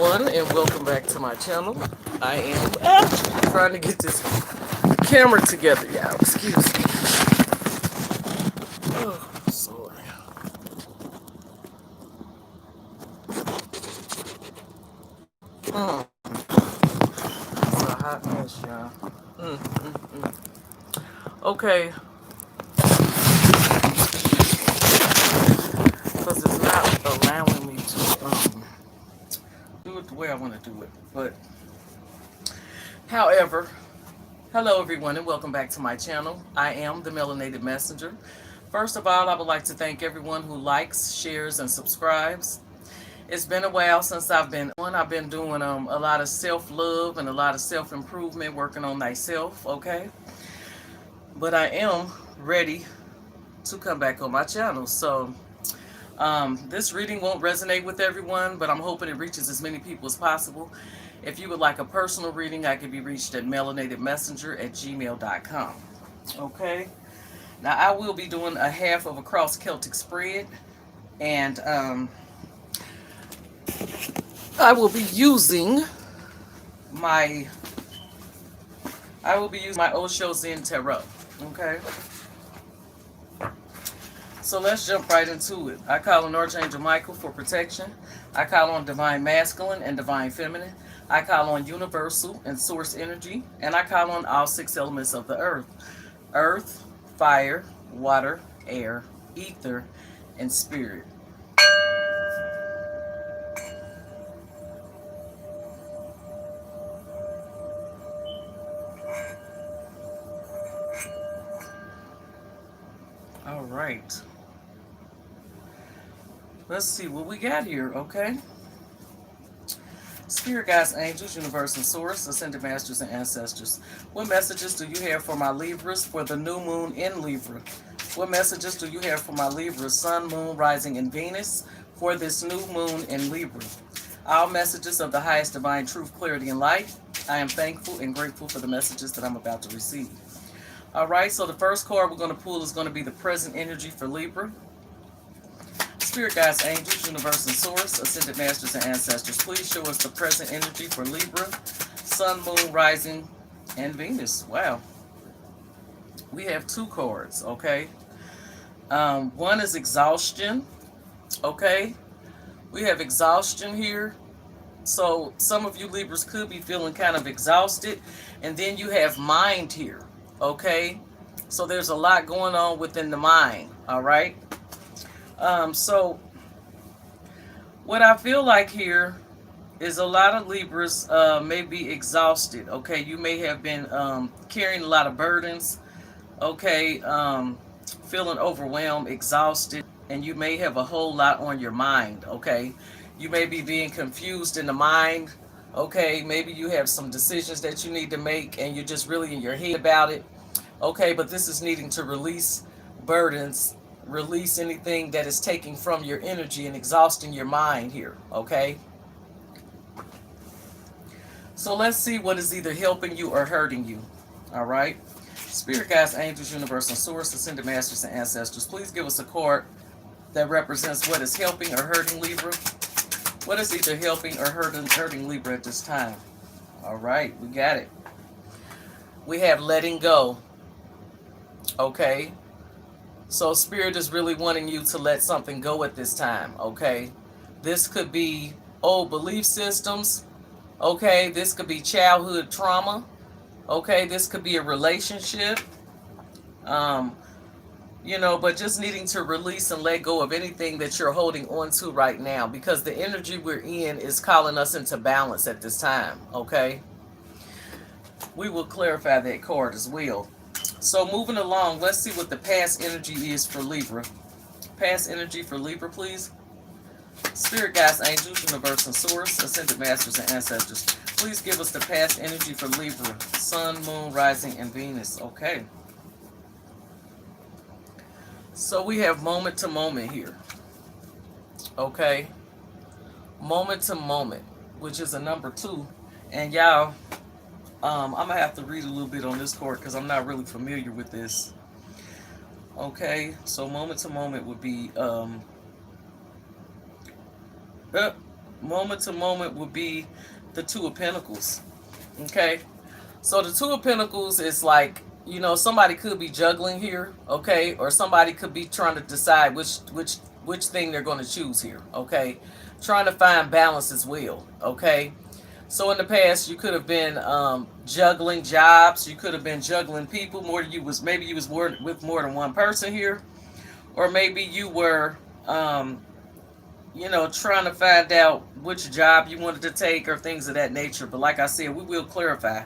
And welcome back to my channel. I am trying to get this camera together, y'all. Excuse me. Oh, sorry. It's a hot mess, y'all. Okay, because it's not allowing me to do it the way I want to do it. But, however, hello everyone, and welcome back to my channel. I am the Melanated Messenger. First of all, I would like to thank everyone who likes, shares, and subscribes. It's been a while since I've been on. I've been doing a lot of self-love and a lot of self-improvement, working on myself, okay? But I am ready to come back on my channel. So this reading won't resonate with everyone, but I'm hoping it reaches as many people as possible. If you would like a personal reading, I can be reached at melanatedmessenger@gmail.com. Okay? Now, I will be doing a half of a cross Celtic spread, and I will be using my Osho Zen Tarot. Okay? So let's jump right into it. I call on Archangel Michael for protection. I call on Divine Masculine and Divine Feminine. I call on Universal and Source Energy. And I call on all six elements of the earth. Earth, fire, water, air, ether, and spirit. All right. Let's see what we got here, okay? Spirit guides, angels, universe and source, ascended masters and ancestors. What messages do you have for my Libras for the new moon in Libra? What messages do you have for my Libra, sun, moon, rising, and Venus for this new moon in Libra? All messages of the highest divine truth, clarity, and light. I am thankful and grateful for the messages that I'm about to receive. All right, so the first card we're going to pull is going to be the present energy for Libra. Spirit guides, angels, universe and source, ascended masters and ancestors, please show us the present energy for Libra, sun, moon, rising, and Venus. Wow. We have two cards, okay? One is exhaustion, okay? We have exhaustion here. So some of you Libras could be feeling kind of exhausted. And then you have mind here, okay? So there's a lot going on within the mind, all right? So what I feel like here is a lot of Libras may be exhausted, okay? You may have been carrying a lot of burdens, okay? Feeling overwhelmed, exhausted, and you may have a whole lot on your mind, okay? You may be being confused in the mind, okay? Maybe you have some decisions that you need to make and you're just really in your head about it, okay? But this is needing to release burdens, release anything that is taking from your energy and exhausting your mind here, okay? So let's see what is either helping you or hurting you, all right? Spirit guides, angels, universe, and source, ascended masters, and ancestors, please give us a card that represents what is helping or hurting Libra. What is either helping or hurting Libra at this time? All right, we got it. We have letting go, okay? So Spirit is really wanting you to let something go at this time, okay? This could be old belief systems, okay? This could be childhood trauma, okay? This could be a relationship, but just needing to release and let go of anything that you're holding on to right now, because the energy we're in is calling us into balance at this time, okay? We will clarify that card as well. So moving along, let's see what the past energy is for Libra. Past energy for Libra, please. Spirit guides, angels, universe and source, ascended masters and ancestors, please give us the past energy for Libra, sun, moon, rising, and Venus. Okay. So we have moment to moment here. Okay. Moment to moment, which is a number 2. And y'all, I'm going to have to read a little bit on this card because I'm not really familiar with this. Okay, so moment to moment would be moment to moment would be the Two of Pentacles. Okay, so the Two of Pentacles is like, you know, somebody could be juggling here, okay, or somebody could be trying to decide which thing they're going to choose here, okay, trying to find balance as well, okay. So in the past, you could have been juggling jobs, you could have been juggling people. Maybe you was with more than one person here, or maybe you were you know, trying to find out which job you wanted to take or things of that nature. But like I said, we will clarify.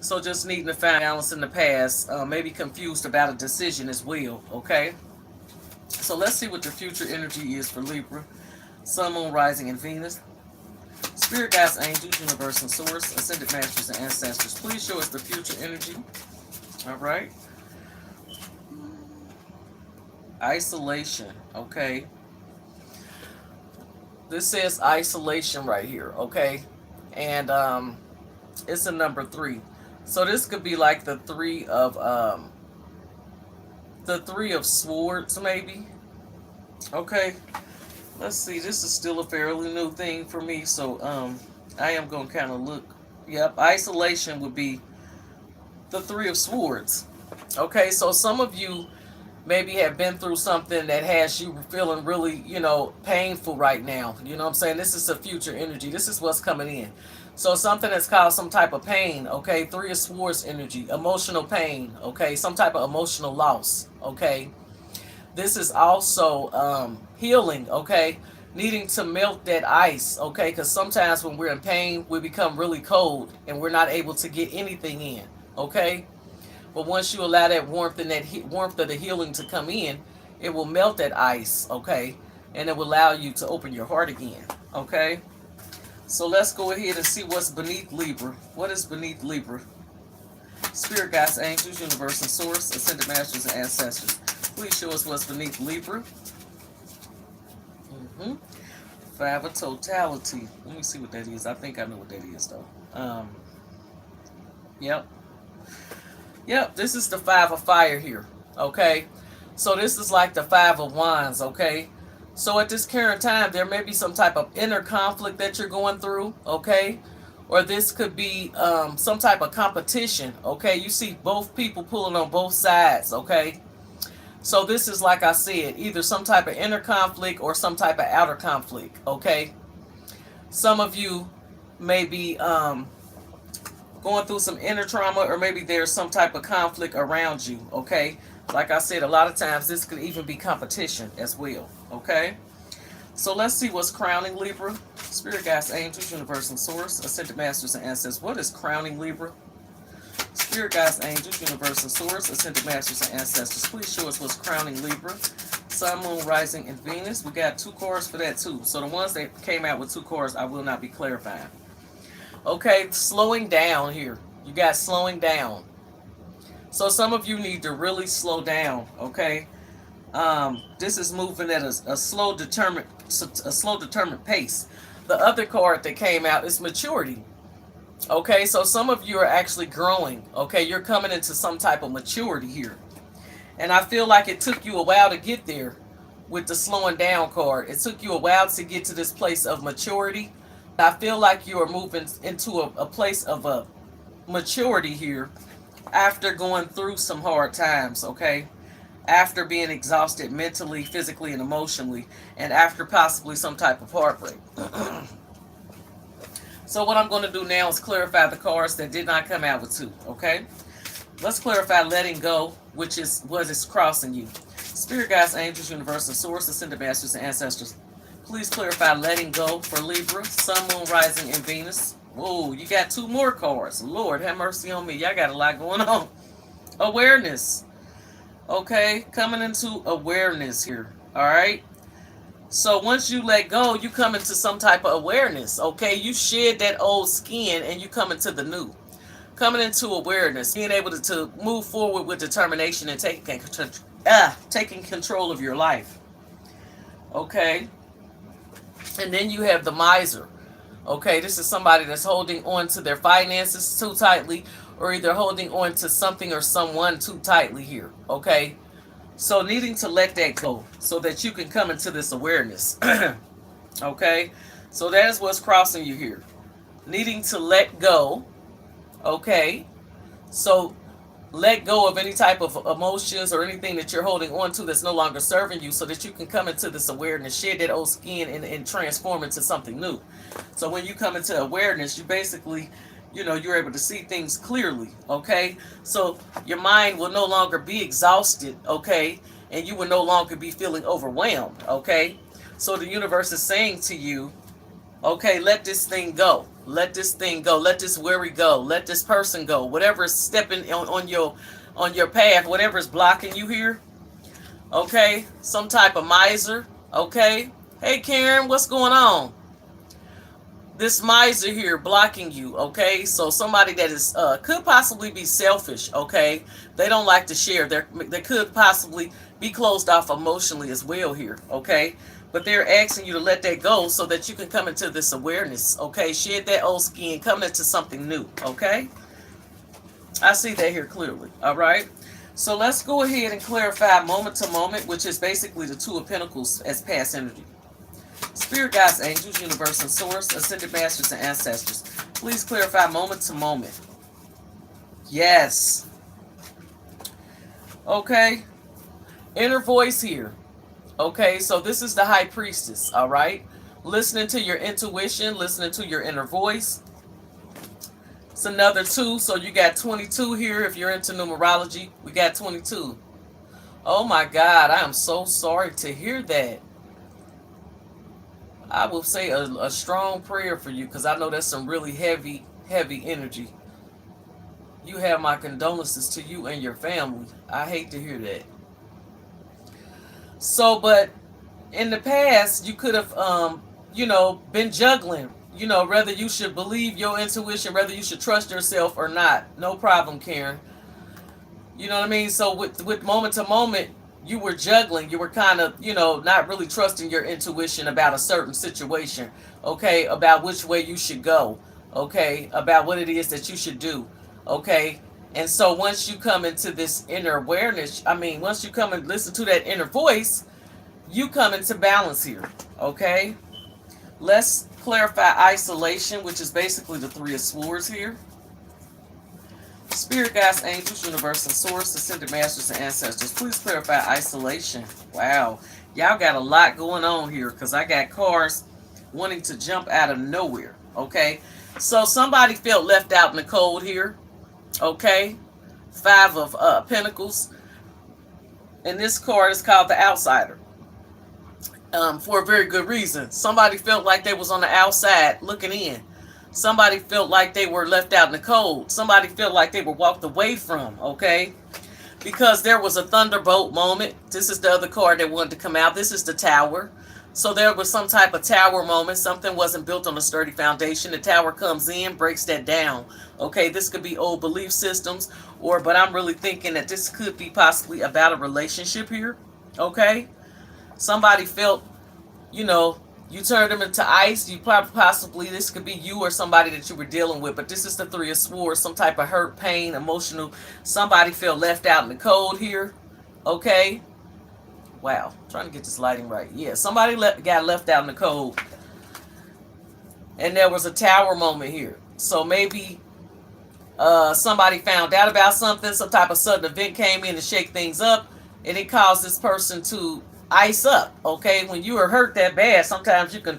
So just needing to find balance in the past, maybe confused about a decision as well, okay? So let's see what the future energy is for Libra, Sun, Moon, Rising, and Venus. Spirit guides, angels, universe, and source, ascended masters, and ancestors. Please show us the future energy. All right. Isolation, okay? This says isolation right here, okay? And it's a number 3. So this could be like the three of swords, maybe. Okay. Let's see. This is still a fairly new thing for me, so I am gonna kind of look. Yep, isolation would be the Three of Swords. Okay, so some of you maybe have been through something that has you feeling really, you know, painful right now. You know what I'm saying? This is a future energy. This is what's coming in. So something that's caused some type of pain, okay? Three of Swords energy, emotional pain, okay? Some type of emotional loss, okay? This is also healing, okay? Needing to melt that ice, okay? Because sometimes when we're in pain, we become really cold and we're not able to get anything in, okay? But once you allow that warmth and that warmth of the healing to come in, it will melt that ice, okay? And it will allow you to open your heart again, okay? So let's go ahead and see what's beneath Libra. What is beneath Libra? Spirit guides, angels, universe, and source, ascended masters, and ancestors. Please show us what's beneath Libra. Five of totality. Let me see what that is. I think I know what that is, though. Yep. Yep, this is the Five of Fire here, okay? So this is like the Five of Wands, okay? So at this current time, there may be some type of inner conflict that you're going through, okay? Or this could be some type of competition, okay? You see both people pulling on both sides, okay? So this is, like I said, either some type of inner conflict or some type of outer conflict, okay? Some of you may be going through some inner trauma, or maybe there's some type of conflict around you, okay? Like I said, a lot of times this could even be competition as well, okay? So let's see what's crowning Libra. Spirit guides, angels, universe, and source, ascended masters, and ancestors. What is crowning Libra? Spirit guides, angels, universe, and source, ascended masters, and ancestors. Please show us what's crowning Libra. Sun, Moon, Rising, and Venus. We got 2 cards for that too. So the ones that came out with 2 cards, I will not be clarifying. Okay, slowing down here. You got slowing down. So some of you need to really slow down, okay? This is moving at a slow, determined pace. The other card that came out is maturity. Okay, so some of you are actually growing. Okay, you're coming into some type of maturity here. And I feel like it took you a while to get there with the slowing down card. It took you a while to get to this place of maturity. I feel like you are moving into a place of a maturity here after going through some hard times, okay? After being exhausted mentally, physically, and emotionally, and after possibly some type of heartbreak. So what I'm going to do now is clarify the cards that did not come out with 2, okay? Let's clarify letting go, which is what is crossing you. Spirit guides, angels, universe, and source, ascended masters, and ancestors. Please clarify letting go for Libra, Sun, Moon, Rising, and Venus. Whoa, you got 2 more cards. Lord, have mercy on me. Y'all got a lot going on. Awareness. Okay, coming into awareness here. All right. So once you let go, you come into some type of awareness. Okay, you shed that old skin and you come into the new. Coming into awareness, being able to move forward with determination and taking control of your life. Okay. And then you have the miser. Okay, this is somebody that's holding on to their finances too tightly, or either holding on to something or someone too tightly here. Okay, so needing to let that go so that you can come into this awareness. Okay, So that is what's crossing you here. Needing to let go. Okay. So let go of any type of emotions or anything that you're holding on to that's no longer serving you, so that you can come into this awareness, shed that old skin, and transform into something new. So when you come into awareness, you basically, you're able to see things clearly. Okay. So your mind will no longer be exhausted. Okay. And you will no longer be feeling overwhelmed. Okay. So the universe is saying to you, okay, let this thing go. Let this thing go. Let this worry go. Let this person go. Whatever is stepping on your path, whatever is blocking you here. Okay, some type of miser. Okay, hey Karen, what's going on? This miser here blocking you. Okay, so somebody that is could possibly be selfish. Okay, they don't like to share. They could possibly be closed off emotionally as well here. Okay, but they're asking you to let that go so that you can come into this awareness. Okay, shed that old skin, come into something new. Okay, I see that here clearly. All right, so let's go ahead and clarify moment to moment, which is basically the Two of Pentacles as past energy. Spirit guides, angels, universe, and source, ascended masters, and ancestors, please clarify moment to moment. Yes. Okay. Inner voice here. Okay, so this is the high priestess. All right. Listening to your intuition, listening to your inner voice. It's another 2, so you got 22 here. If you're into numerology, we got 22. Oh my God, I am so sorry to hear that. I will say a strong prayer for you, because I know that's some really heavy energy. You have my condolences to you and your family. I hate to hear that. So, but in the past, you could have, been juggling, whether you should believe your intuition, whether you should trust yourself or not. No problem, Karen. You know what I mean? So with moment to moment, you were juggling. You were kind of, not really trusting your intuition about a certain situation. Okay, about which way you should go. Okay, about what it is that you should do. Okay, and so once you come into this inner awareness, once you come and listen to that inner voice, you come into balance here. Okay, let's clarify isolation, which is basically the Three of Swords here. Spirit guides, angels, universe, and source, ascended masters, and ancestors, please clarify isolation. Wow, y'all got a lot going on here, because I got cars wanting to jump out of nowhere. Okay, so somebody felt left out in the cold here. Okay, 5 of Pentacles, and this card is called the Outsider. For a very good reason. Somebody felt like they was on the outside looking in. Somebody felt like they were left out in the cold. Somebody felt like they were walked away from, okay? Because there was a thunderbolt moment. This is the other card that wanted to come out. This is the Tower. So there was some type of tower moment. Something wasn't built on a sturdy foundation. The tower comes in, breaks that down. Okay, this could be old belief systems, but I'm really thinking that this could be possibly about a relationship here. Okay? Somebody felt, you turned them into ice. You possibly, this could be you or somebody that you were dealing with. But this is the Three of Swords, some type of hurt, pain, emotional. Somebody felt left out in the cold here. Okay? Wow. I'm trying to get this lighting right. Yeah, somebody got left out in the cold. And there was a tower moment here. So maybe somebody found out about something. Some type of sudden event came in to shake things up. And it caused this person to ice up. Okay, when you are hurt that bad, sometimes you can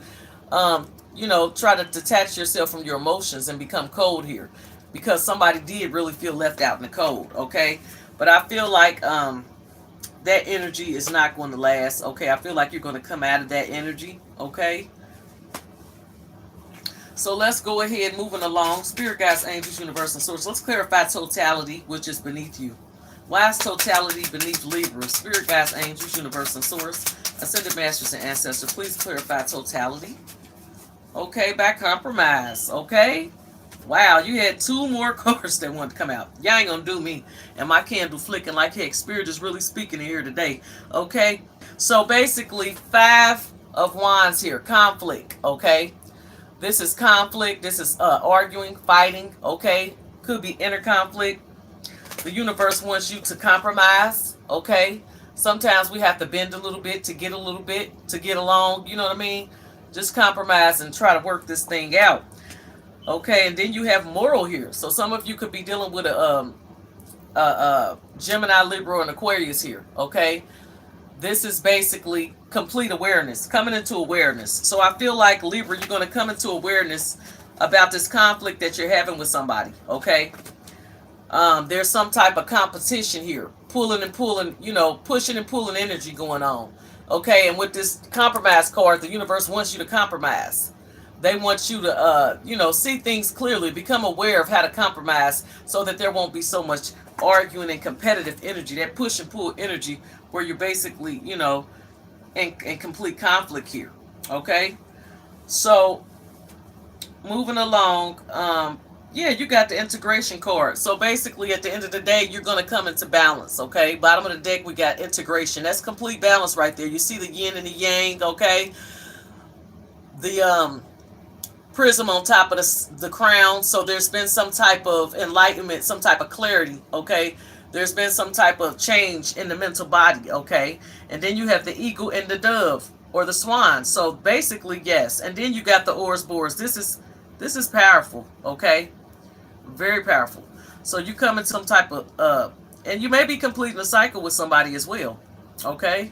try to detach yourself from your emotions and become cold here, because somebody did really feel left out in the cold. Okay, but I feel like that energy is not going to last. Okay, I feel like you're going to come out of that energy. Okay, so let's go ahead moving along. Spirit guides, angels, universe, and source, let's clarify totality, which is beneath you. Why is totality beneath Libra? Spirit guides, angels, universe, and source, ascended masters, and ancestors, please clarify totality. Okay, by compromise. Okay, wow, you had 2 more cards that wanted to come out. Y'all ain't gonna do me and my candle flicking like heck. Spirit is really speaking here today. Okay, so basically 5 of wands here. Conflict. Okay, this is conflict. This is arguing, fighting. Okay, could be inner conflict. The universe wants you to compromise, okay? Sometimes we have to bend a little bit to get along, you know what I mean? Just compromise and try to work this thing out. Okay, and then you have moral here. So some of you could be dealing with a Gemini, Libra, and Aquarius here. Okay, this is basically complete awareness, coming into awareness. So I feel like Libra, you're going to come into awareness about this conflict that you're having with somebody. Okay, there's some type of competition here, pulling and pulling, you know, pushing and pulling energy going on. Okay, and with this compromise card, the universe wants you to compromise. They want you to, you know, see things clearly, become aware of how to compromise so that there won't be so much arguing and competitive energy, that push and pull energy where you're basically, you know, in complete conflict here. Okay, so moving along, yeah, you got the integration card. So basically, at the end of the day, you're going to come into balance, okay? Bottom of the deck, we got integration. That's complete balance right there. You see the yin and the yang, okay? The prism on top of the crown. So there's been some type of enlightenment, some type of clarity, okay? There's been some type of change in the mental body, okay? And then you have the eagle and the dove, or the swan. So basically, yes. And then you got the Ouroboros. This is powerful, okay? Very powerful. So you come in some type of and you may be completing a cycle with somebody as well. Okay?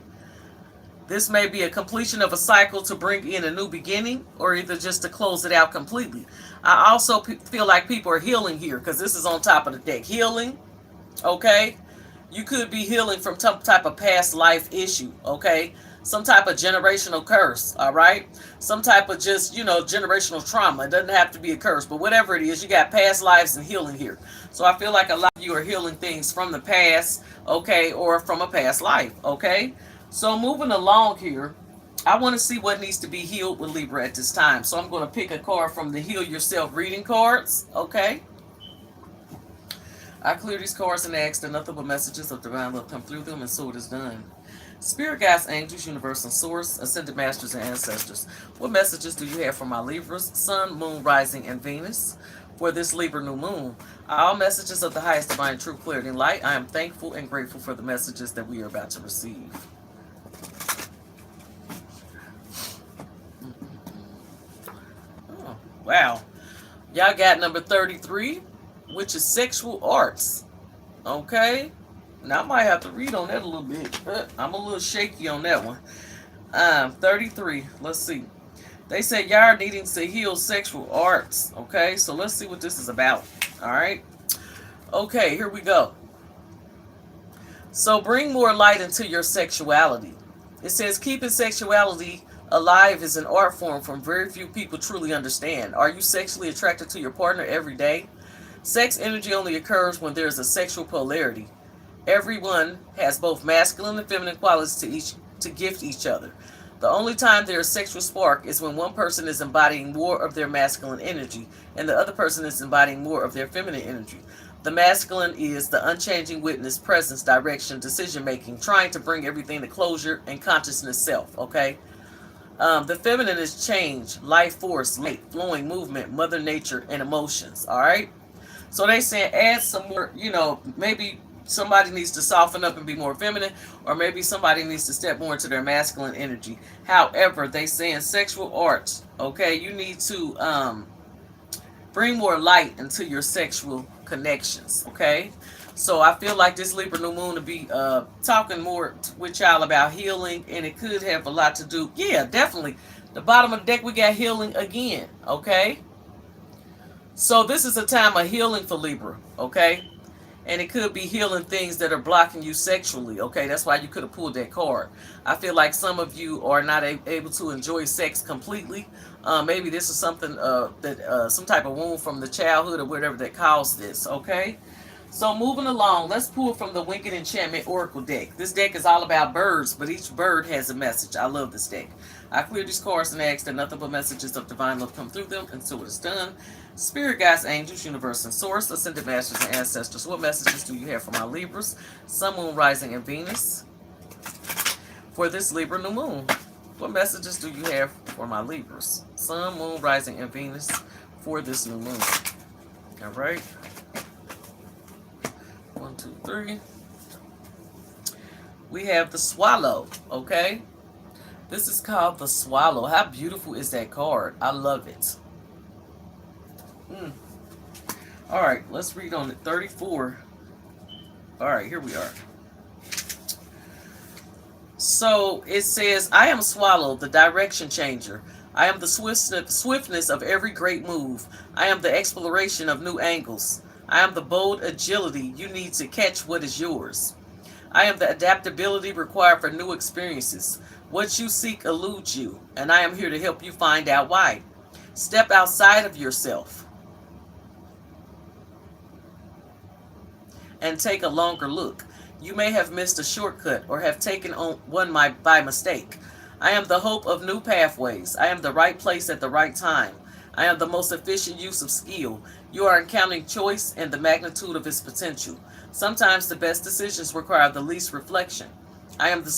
This may be a completion of a cycle to bring in a new beginning, or either just to close it out completely. I also feel like people are healing here, because this is on top of the deck. Healing, okay? You could be healing from some type of past life issue, okay? Some type of generational curse, all right? Some type of just, you know, generational trauma. It doesn't have to be a curse, but whatever it is, you got past lives and healing here. So I feel like a lot of you are healing things from the past, okay, or from a past life, okay? So moving along here, I want to see what needs to be healed with Libra at this time. So I'm going to pick a card from the Heal Yourself reading cards, okay? I clear these cards and ask that nothing but messages of divine love come through them, and so it is done. Spirit guides, angels, universe and source, ascended masters and ancestors, what messages do you have for my Libras, sun, moon, rising, and Venus for this Libra new moon? All messages of the highest divine truth, clarity, and light. I am thankful and grateful for the messages that we are about to receive. Oh, wow. Y'all got number 33, which is sexual arts. Okay? Now, I might have to read on that a little bit. I'm a little shaky on that one. 33. Let's see. They said y'all are needing to heal sexual arts. Okay, so let's see what this is about. All right. Okay, here we go. So bring more light into your sexuality. It says keeping sexuality alive is an art form from very few people truly understand. Are you sexually attracted to your partner every day? Sex energy only occurs when there is a sexual polarity. Everyone has both masculine and feminine qualities to gift each other. The only time there is sexual spark is when one person is embodying more of their masculine energy and the other person is embodying more of their feminine energy. The masculine is the unchanging witness, presence, direction, decision making, trying to bring everything to closure and consciousness self, okay? The feminine is change, life force, light, flowing movement, mother nature, and emotions, all right? So they say add some more, you know, maybe somebody needs to soften up and be more feminine, or maybe somebody needs to step more into their masculine energy. However, they say in sexual arts, okay, you need to bring more light into your sexual connections, okay? So I feel like this Libra new moon to be talking more with y'all about healing, and it could have a lot to do. Yeah, definitely. The bottom of the deck, we got healing again, okay? So this is a time of healing for Libra, okay? And it could be healing things that are blocking you sexually, okay? That's why you could have pulled that card. I feel like some of you are not able to enjoy sex completely. Maybe this is something some type of wound from the childhood or whatever that caused this, okay? So moving along, let's pull from the Wicked Enchantment Oracle deck. This deck is all about birds, but each bird has a message. I love this deck. I clear these cards and ask that nothing but messages of divine love come through them until it is done. Spirit guides, angels, universe and source, ascended masters and ancestors, what messages do you have for my Libras, sun, moon, rising, and Venus for this Libra new moon? What messages do you have for my Libras, sun, moon, rising, and Venus for this new moon? All right. 1, 2, 3. We have the swallow, okay? This is called the Swallow. How beautiful is that card? I love it. Mm. All right, let's read on it. 34. All right, here we are. So it says, I am Swallow, the direction changer. I am the swiftness of every great move. I am the exploration of new angles. I am the bold agility you need to catch what is yours. I am the adaptability required for new experiences. What you seek eludes you, and I am here to help you find out why. Step outside of yourself and take a longer look. You may have missed a shortcut or have taken on one by mistake. I am the hope of new pathways. I am the right place at the right time. I am the most efficient use of skill. You are encountering choice and the magnitude of its potential. Sometimes the best decisions require the least reflection. I am the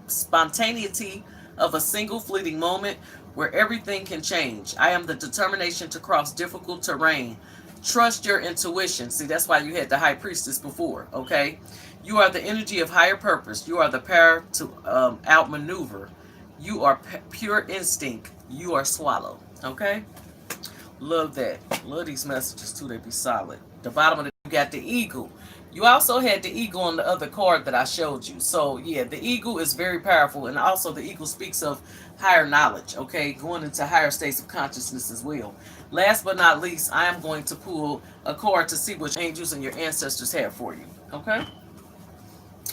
spontaneity of a single fleeting moment where everything can change. I am the determination to cross difficult terrain. Trust your intuition. See, that's why you had the high priestess before, okay? You are the energy of higher purpose. You are the power to outmaneuver. You are pure instinct. You are Swallow, okay? Love that. Love these messages too. They be solid. The bottom of the you got the eagle. You also had the eagle on the other card that I showed you. So yeah, the eagle is very powerful, and also the eagle speaks of higher knowledge. Okay, going into higher states of consciousness as well. Last but not least, I am going to pull a card to see which angels and your ancestors have for you. Okay.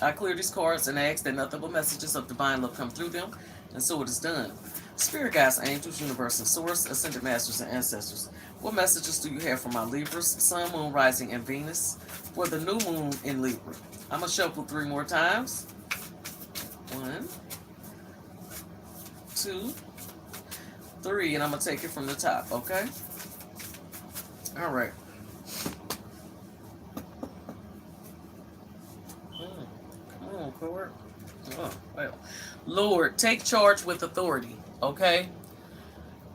I clear these cards and ask that nothing but messages of divine love come through them, and so it is done. Spirit guides, angels, universal source, ascended masters, and ancestors. What messages do you have for my Libras, Sun, Moon, Rising, and Venus for the new moon in Libra? I'm going to shuffle 3 more times. 1, 2, 3, and I'm going to take it from the top, okay? All right. Come on, Lord. Oh, well. Lord, take charge with authority, okay?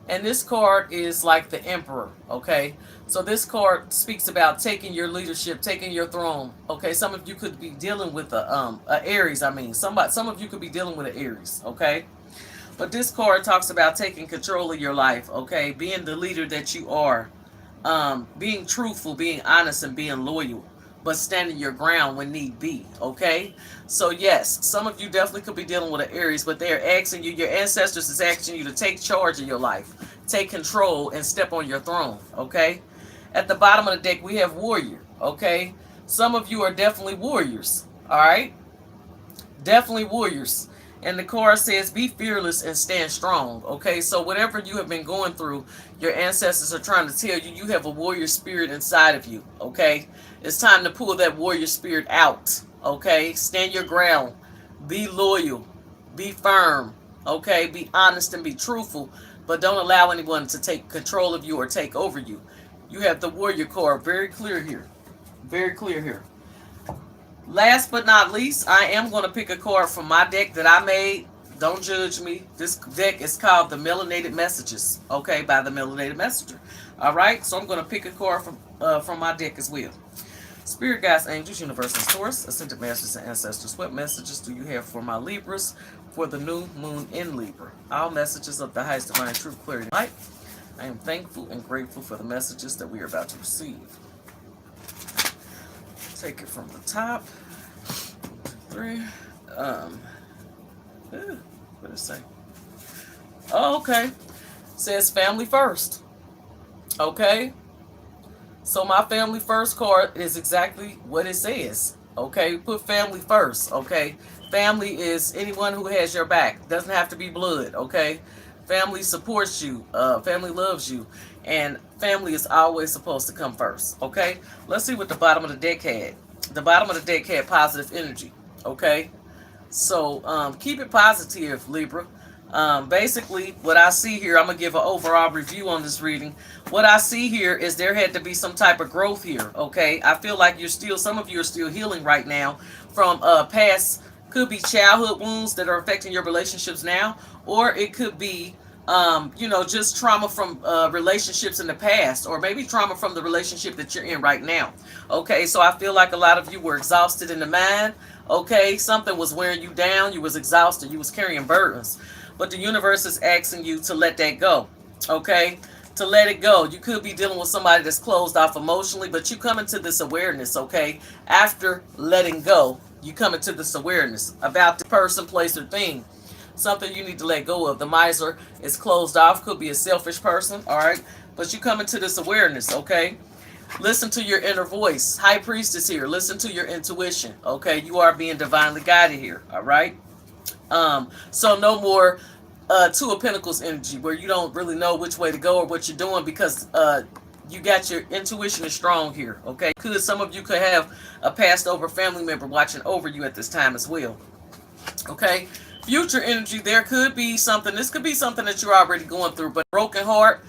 And this card is like the emperor, okay? So this card speaks about taking your leadership, taking your throne, okay? Some of you could be dealing with a Aries, some of you could be dealing with an Aries, okay? But this card talks about taking control of your life, okay? Being the leader that you are, being truthful, being honest, and being loyal, but standing your ground when need be, okay? So yes, some of you definitely could be dealing with an Aries, but they're asking you, your ancestors is asking you to take charge of your life, take control, and step on your throne, okay? At the bottom of the deck, we have warrior, okay? Some of you are definitely warriors, all right? Definitely warriors. And the card says, be fearless and stand strong, okay? So whatever you have been going through, your ancestors are trying to tell you, you have a warrior spirit inside of you, okay? It's time to pull that warrior spirit out, okay? Stand your ground. Be loyal. Be firm, okay? Be honest and be truthful, but don't allow anyone to take control of you or take over you. You have the warrior card very clear here. Very clear here. Last but not least, I am going to pick a card from my deck that I made. Don't judge me. This deck is called the Melanated Messages, okay, by the Melanated Messenger. All right, so I'm going to pick a card from my deck as well. Spirit guides, angels, universal source, ascended masters, and ancestors. What messages do you have for my Libras for the new moon in Libra? All messages of the highest divine truth, clarity, and light. I am thankful and grateful for the messages that we are about to receive. Take it from the top. 3. What did it say? Oh, okay. Says family first. Okay. So my family first card is exactly what it says. Okay. Put family first. Okay. Family is anyone who has your back. Doesn't have to be blood. Okay. Family supports you. Family loves you. And family is always supposed to come first. Okay. Let's see what the bottom of the deck had. The bottom of the deck had positive energy. Okay. So keep it positive, Libra. Basically, what I see here, I'm going to give an overall review on this reading. What I see here is there had to be some type of growth here, okay? I feel like some of you are still healing right now from past, could be childhood wounds that are affecting your relationships now, or it could be, just trauma from relationships in the past, or maybe trauma from the relationship that you're in right now, okay? So I feel like a lot of you were exhausted in the mind. Okay, something was wearing you down. You was exhausted. You was carrying burdens. But the universe is asking you to let that go. Okay, to let it go. You could be dealing with somebody that's closed off emotionally, but you come into this awareness. Okay, after letting go, you come into this awareness about the person, place, or thing. Something you need to let go of. The miser is closed off. Could be a selfish person. All right, but you come into this awareness. Okay. Listen to your inner voice. High priestess here. Listen to your intuition. Okay, you are being divinely guided here. All right. So no more Two of Pentacles energy where you don't really know which way to go or what you're doing because you got your intuition is strong here. Okay, could some of you could have a passed over family member watching over you at this time as well. Okay, future energy. There could be something. This could be something that you're already going through, but broken heart,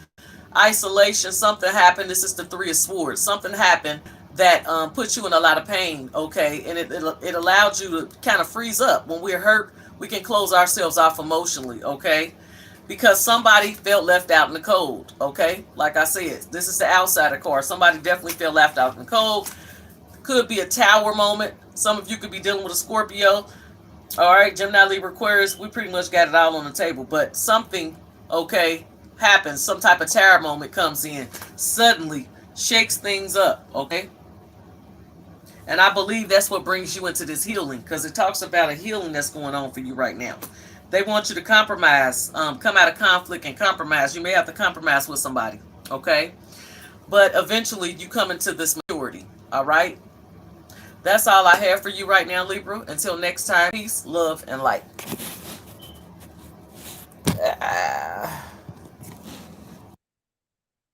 isolation, something happened. This is the Three of Swords. Something happened that put you in a lot of pain, okay? And it allowed you to kind of freeze up. When we're hurt, we can close ourselves off emotionally, okay? Because somebody felt left out in the cold, okay? Like I said, this is the outsider card. Somebody definitely felt left out in the cold. Could be a tower moment. Some of you could be dealing with a Scorpio. All right, Gemini, Libra, Aquarius, we pretty much got it all on the table. But something, okay, happens. Some type of tower moment comes in. Suddenly shakes things up, okay? And I believe that's what brings you into this healing because it talks about a healing that's going on for you right now. They want you to compromise, come out of conflict and compromise. You may have to compromise with somebody, okay? But eventually you come into this maturity, all right? That's all I have for you right now, Libra. Until next time, peace, love, and light.